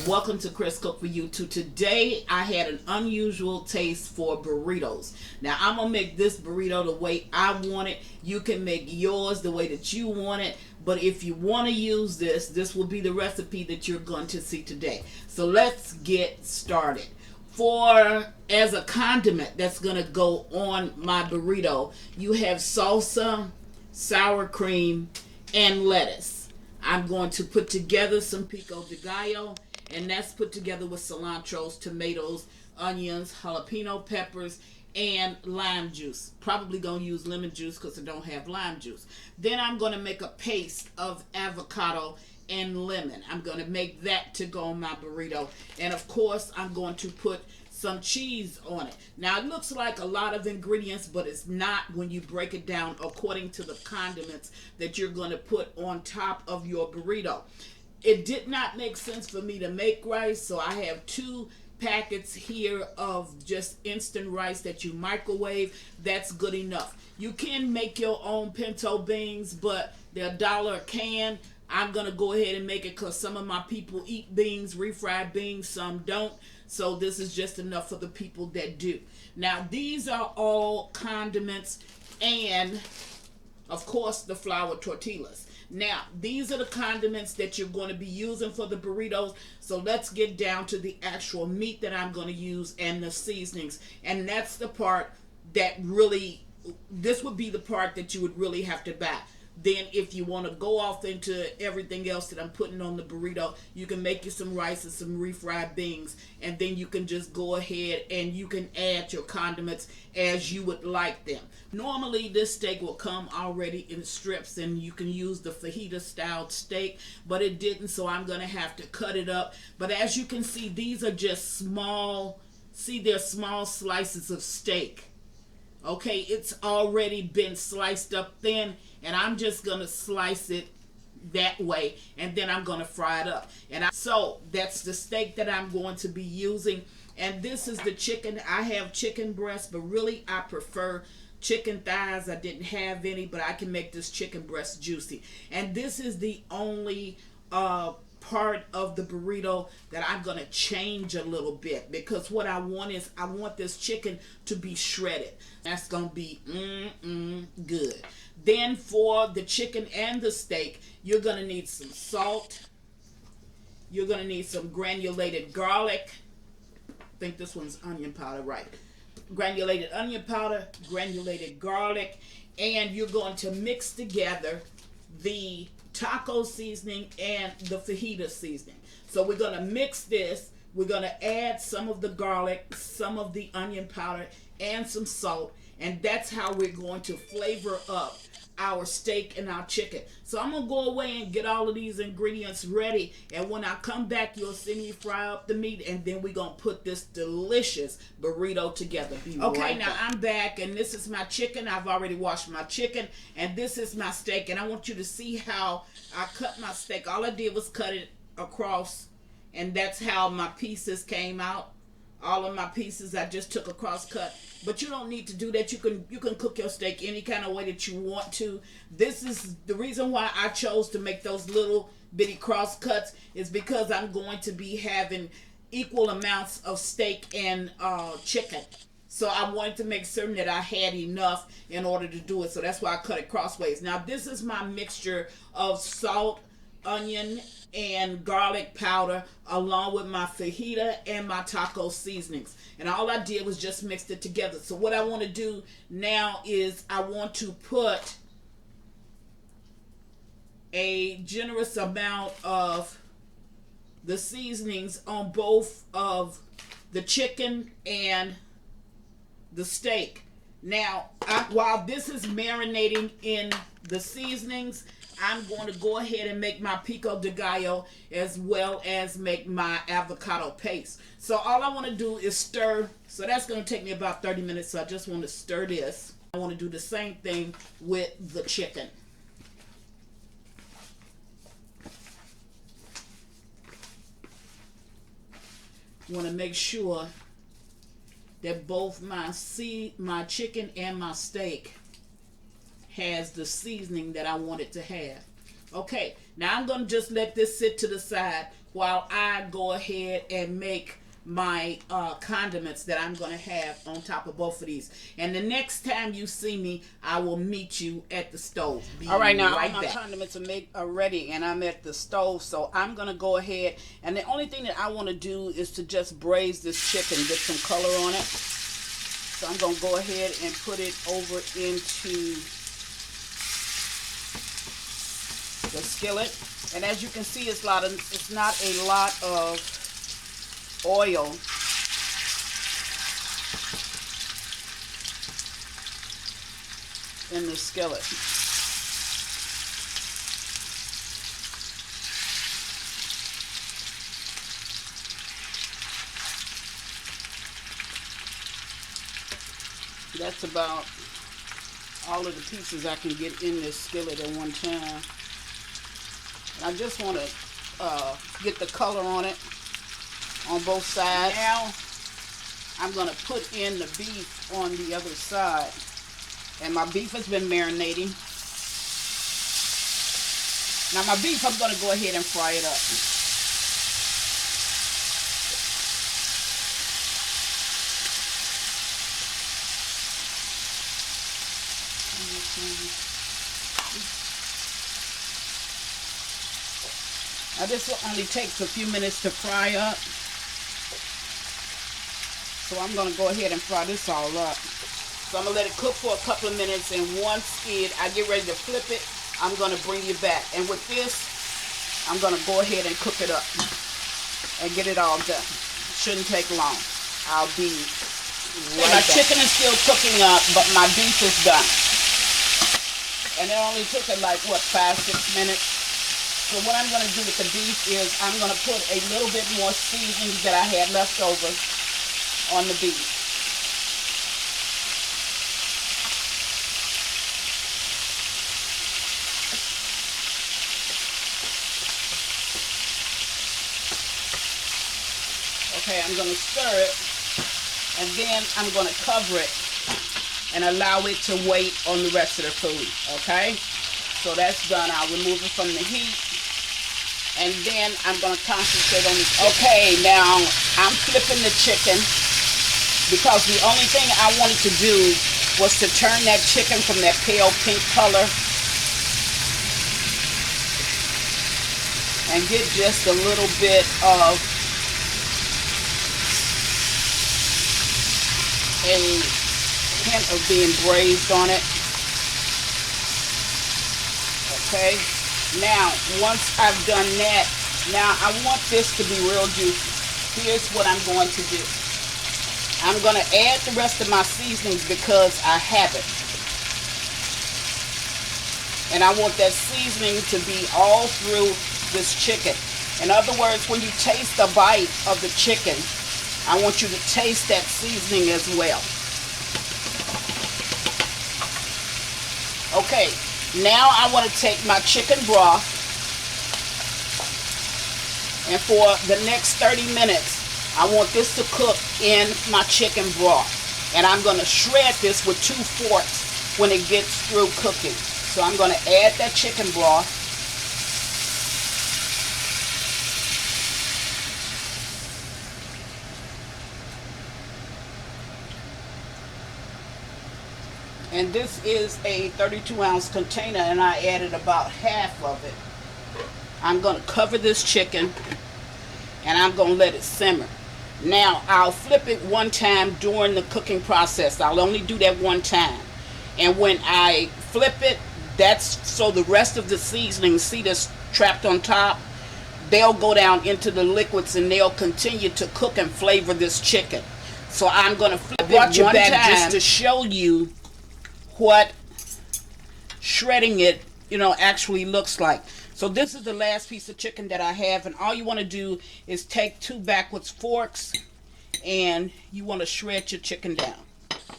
Welcome to Chris Cook for You Too. Today I had an unusual taste for burritos. Now I'm gonna make this burrito the way I want it. You can make yours the way that you want it, but if you want to use this will be the recipe that you're going to see today. So let's get started. As a condiment that's gonna go on my burrito, you have salsa, sour cream, and lettuce. I'm going to put together some pico de gallo, and that's put together with cilantros, tomatoes, onions, jalapeno peppers, and lime juice. Probably gonna use lemon juice because I don't have lime juice. Then I'm gonna make a paste of avocado and lemon. I'm gonna make that to go on my burrito, and of course I'm going to put some cheese on it. Now it looks like a lot of ingredients, but it's not when you break it down according to the condiments that you're going to put on top of your burrito. It did not make sense for me to make rice, so I have 2 packets here of just instant rice that you microwave. That's good enough. You can make your own pinto beans, but they're $1 a can. I'm gonna go ahead and make it because some of my people eat beans, refried beans, some don't. So this is just enough for the people that do. Now these are all condiments and of course the flour tortillas. Now these are the condiments that you're going to be using for the burritos. So let's get down to the actual meat that I'm going to use and the seasonings. And that's the part that really, this would be the part that you would really have to buy. Then if you want to go off into everything else that I'm putting on the burrito, you can make you some rice and some refried beans, and then you can just go ahead and you can add your condiments as you would like them. Normally this steak will come already in strips and you can use the fajita style steak, but it didn't, so I'm going to have to cut it up. But as you can see, these are just small, they're small slices of steak. Okay, it's already been sliced up thin, and I'm just going to slice it that way, and then I'm going to fry it up. So that's the steak that I'm going to be using, and this is the chicken. I have chicken breast, but really I prefer chicken thighs. I didn't have any, but I can make this chicken breast juicy. And this is the only part of the burrito that I'm going to change a little bit, because what I want is I want this chicken to be shredded. That's going to be good. Then for the chicken and the steak, you're going to need some salt. You're going to need some granulated garlic. I think this one's onion powder, right? Granulated onion powder, granulated garlic, and you're going to mix together the taco seasoning and the fajita seasoning. So we're going to mix this. We're going to add some of the garlic, some of the onion powder, and some salt, and that's how we're going to flavor up our steak and our chicken. So I'm going to go away and get all of these ingredients ready, and when I come back, you'll see me fry up the meat, and then we're going to put this delicious burrito together. Okay, now I'm back, and this is my chicken. I've already washed my chicken, and this is my steak, and I want you to see how I cut my steak. All I did was cut it across, and that's how my pieces came out. All of my pieces I just took a cross cut, but you don't need to do that. You can cook your steak any kind of way that you want to. This is the reason why I chose to make those little bitty cross cuts, is because I'm going to be having equal amounts of steak and chicken. So I wanted to make certain that I had enough in order to do it. So that's why I cut it crossways. Now this is my mixture of salt, onion, and garlic powder, along with my fajita and my taco seasonings, and all I did was just mix it together. So what I want to do now is I want to put a generous amount of the seasonings on both of the chicken and the steak. Now while this is marinating in the seasonings, I'm going to go ahead and make my pico de gallo as well as make my avocado paste. So all I want to do is stir. So that's going to take me about 30 minutes. So I just want to stir this. I want to do the same thing with the chicken. I want to make sure that both my chicken and my steak has the seasoning that I want it to have. Okay, now I'm going to just let this sit to the side while I go ahead and make my condiments that I'm going to have on top of both of these. And the next time you see me, I will meet you at the stove. All right, now all my condiments are ready, and I'm at the stove, so I'm going to go ahead. And the only thing that I want to do is to just braise this chicken, get some color on it. So I'm going to go ahead and put it over into the skillet. And as you can see, it's not a lot of oil. In the skillet. That's about all of the pieces I can get in this skillet at one time. I just want to get the color on it on both sides. Now I'm going to put in the beef on the other side. And my beef has been marinating. Now my beef, I'm going to go ahead and fry it up. Now this will only take a few minutes to fry up. So I'm going to go ahead and fry this all up. So I'm going to let it cook for a couple of minutes, and once I get ready to flip it, I'm going to bring you back. And with this, I'm going to go ahead and cook it up and get it all done. Shouldn't take long. I'll be right back. My chicken is still cooking up, but my beef is done. And it only took it like, what, 5-6 minutes? So what I'm going to do with the beef is I'm going to put a little bit more seasonings that I had left over on the beef. Okay, I'm going to stir it, and then I'm going to cover it and allow it to wait on the rest of the food, okay? So that's done. I'll remove it from the heat, and then I'm going to concentrate on the chicken. Okay, now I'm flipping the chicken because the only thing I wanted to do was to turn that chicken from that pale pink color and get just a little bit of a hint of being braised on it. Okay, now once I've done that, now I want this to be real juicy. Here's what I'm going to do. I'm going to add the rest of my seasonings because I have it. And I want that seasoning to be all through this chicken. In other words, when you taste a bite of the chicken, I want you to taste that seasoning as well. Okay, now I want to take my chicken broth, and for the next 30 minutes, I want this to cook in my chicken broth. And I'm going to shred this with 2 forks when it gets through cooking. So I'm going to add that chicken broth. And this is a 32-ounce container, and I added about half of it. I'm going to cover this chicken, and I'm going to let it simmer. Now, I'll flip it one time during the cooking process. I'll only do that one time. And when I flip it, that's so the rest of the seasonings, see this trapped on top, they'll go down into the liquids and they'll continue to cook and flavor this chicken. So I'm going to flip it one time just to show you what shredding it, actually looks like. So this is the last piece of chicken that I have, and all you want to do is take 2 backwards forks and you want to shred your chicken down.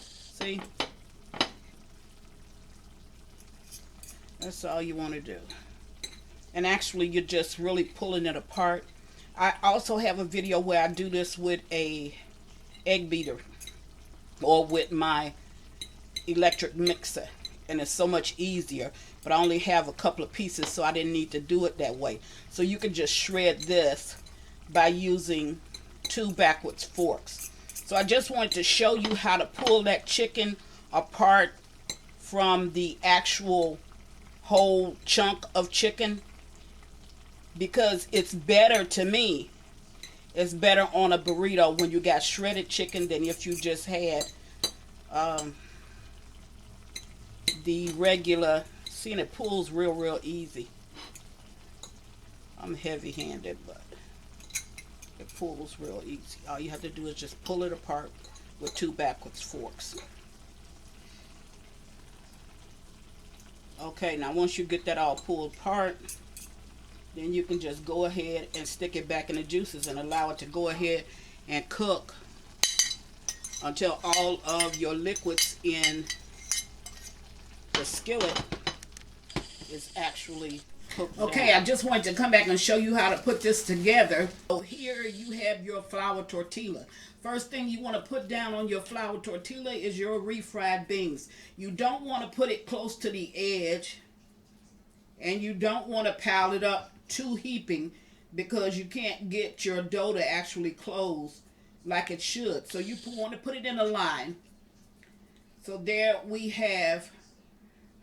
See? That's all you want to do. And actually you're just really pulling it apart. I also have a video where I do this with a egg beater or with my electric mixer, and it's so much easier but I only have a couple of pieces, so I didn't need to do it that way. So you can just shred this by using 2 backwards forks. So I just wanted to show you how to pull that chicken apart from the actual whole chunk of chicken, because it's better, to me, it's better on a burrito when you got shredded chicken than if you just had the regular. Seeing it pulls real easy. I'm heavy-handed, but it pulls real easy. All you have to do is just pull it apart with 2 backwards forks. Okay, now once you get that all pulled apart, then you can just go ahead and stick it back in the juices and allow it to go ahead and cook until all of your liquids in the skillet is actually cooked. Okay, down. I just wanted to come back and show you how to put this together. So here you have your flour tortilla. First thing you want to put down on your flour tortilla is your refried beans. You don't want to put it close to the edge, and you don't want to pile it up too heaping, because you can't get your dough to actually close like it should. So you want to put it in a line. So there we have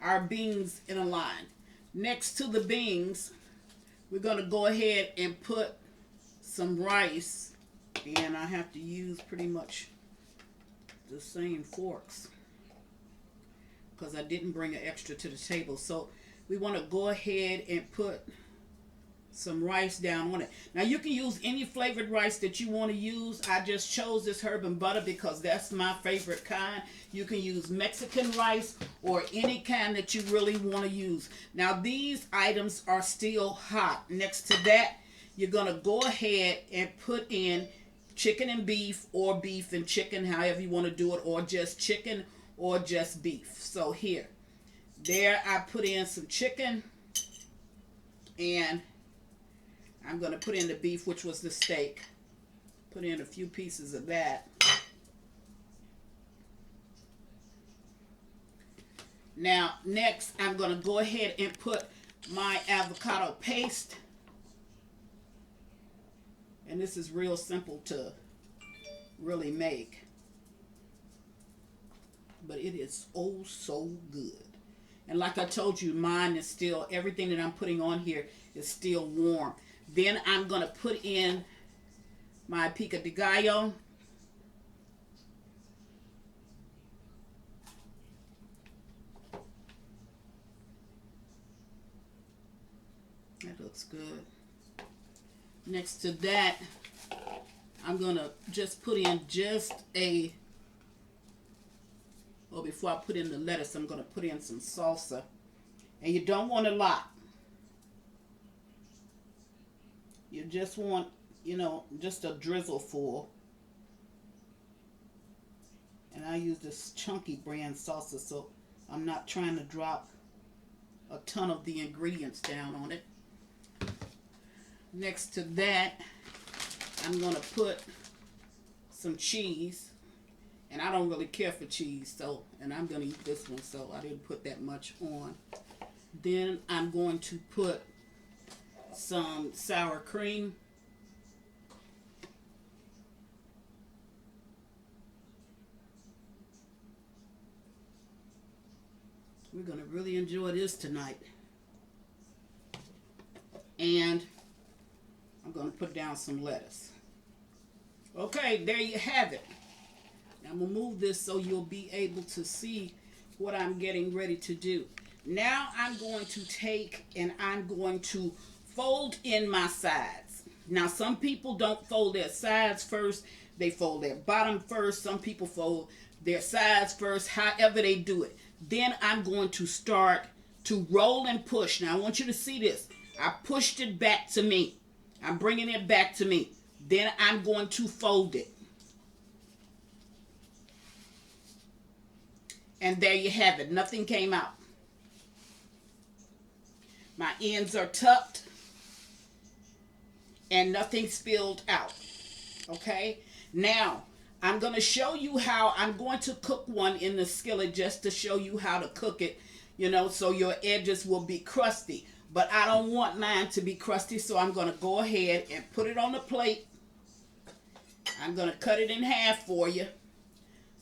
our beans in a line. Next to the beans, we're going to go ahead and put some rice, and I have to use pretty much the same forks because I didn't bring an extra to the table. So we want to go ahead and put some rice down on it. Now you can use any flavored rice that you want to use. I just chose this herb and butter because that's my favorite kind. You can use Mexican rice or any kind that you really want to use. Now these items are still hot. Next to that, you're going to go ahead and put in chicken and beef, or beef and chicken, however you want to do it, or just chicken or just beef. So there I put in some chicken, and I'm going to put in the beef, which was the steak. Put in a few pieces of that. Now, next, I'm going to go ahead and put my avocado paste. And this is real simple to really make, but it is oh so good. And like I told you, mine is still, everything that I'm putting on here is still warm. Then I'm going to put in my pico de gallo. That looks good. Next to that, I'm going to just put in before I put in the lettuce, I'm going to put in some salsa. And you don't want a lot. You just want, just a drizzle full. And I use this chunky brand salsa, so I'm not trying to drop a ton of the ingredients down on it. Next to that, I'm going to put some cheese. And I don't really care for cheese, and I'm going to eat this one, so I didn't put that much on. Then I'm going to put some sour cream. We're going to really enjoy this tonight. And I'm going to put down some lettuce. Okay, there you have it. Now I'm going to move this so you'll be able to see what I'm getting ready to do. Now I'm going to take and I'm going to fold in my sides. Now some people don't fold their sides first. They fold their bottom first. Some people fold their sides first. However they do it. Then I'm going to start to roll and push. Now I want you to see this. I pushed it back to me. I'm bringing it back to me. Then I'm going to fold it. And there you have it. Nothing came out. My ends are tucked. And nothing spilled out. Okay? Now, I'm going to show you how I'm going to cook one in the skillet just to show you how to cook it. so your edges will be crusty. But I don't want mine to be crusty, so I'm going to go ahead and put it on the plate. I'm going to cut it in half for you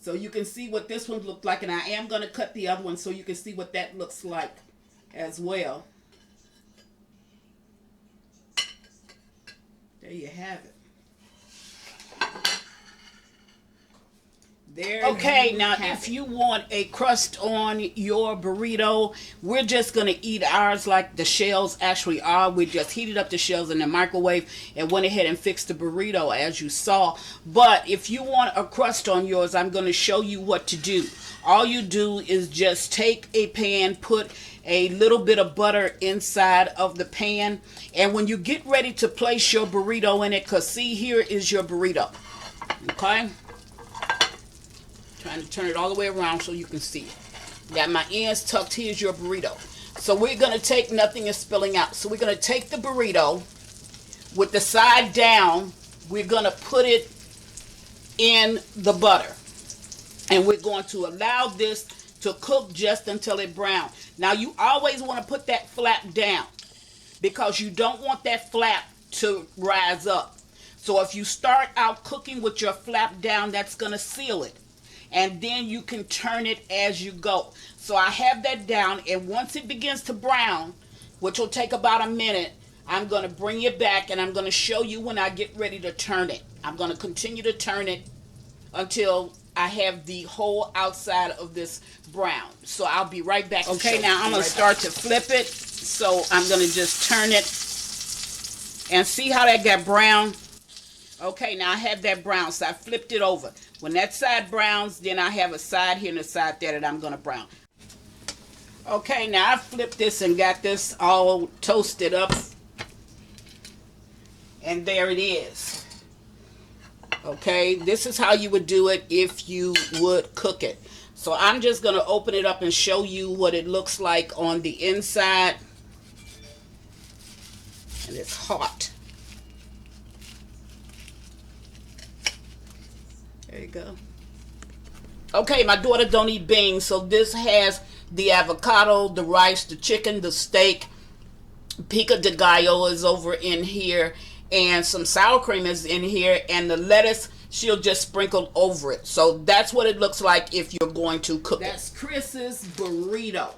so you can see what this one looks like. And I am going to cut the other one so you can see what that looks like as well. There you have it. Okay, now if you want a crust on your burrito, we're just going to eat ours like the shells actually are. We just heated up the shells in the microwave and went ahead and fixed the burrito as you saw. But if you want a crust on yours, I'm going to show you what to do. All you do is just take a pan, put a little bit of butter inside of the pan, and when you get ready to place your burrito in it, because see, here is your burrito. Okay? Trying to turn it all the way around so you can see it. Got my ends tucked. Here's your burrito. So we're going to take, nothing is spilling out. So we're going to take the burrito with the side down. We're going to put it in the butter. And we're going to allow this to cook just until it browns. Now you always want to put that flap down because you don't want that flap to rise up. So if you start out cooking with your flap down, that's going to seal it. And then you can turn it as you go. So I have that down, and once it begins to brown, which will take about a minute, I'm going to bring it back and I'm going to show you when I get ready to turn it. I'm going to continue to turn it until I have the whole outside of this brown. So I'll be right back. Okay, now I'm going to start to flip it. So I'm going to just turn it and see how that got brown. Okay, now I have that brown, so I flipped it over. When that side browns, then I have a side here and a side there that I'm going to brown. Okay, now I flipped this and got this all toasted up. And there it is. Okay, this is how you would do it if you would cook it. So I'm just going to open it up and show you what it looks like on the inside. And it's hot. There you go. Okay, my daughter don't eat beans, so this has the avocado, the rice, the chicken, the steak, pico de gallo is over in here, and some sour cream is in here, and the lettuce she'll just sprinkle over it. So that's what it looks like if you're going to cook it. That's Chris's burrito.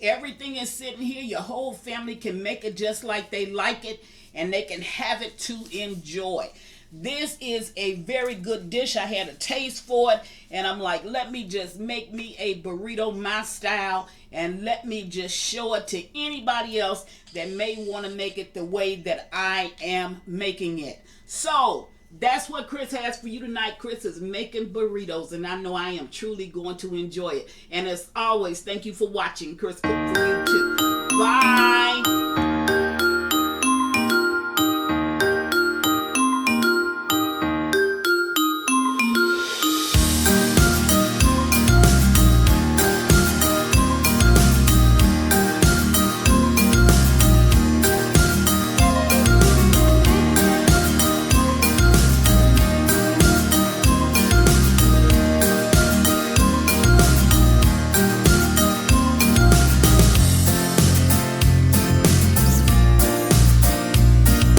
Everything is sitting here. Your whole family can make it just like they like it, and they can have it to enjoy. This is a very good dish. I had a taste for it, and I'm like, let me just make me a burrito my style, and let me just show it to anybody else that may want to make it the way that I am making it. So that's what Chris has for you tonight. Chris is making burritos, and I know I am truly going to enjoy it. And as always, thank you for watching. Chris cooked for you too. Bye.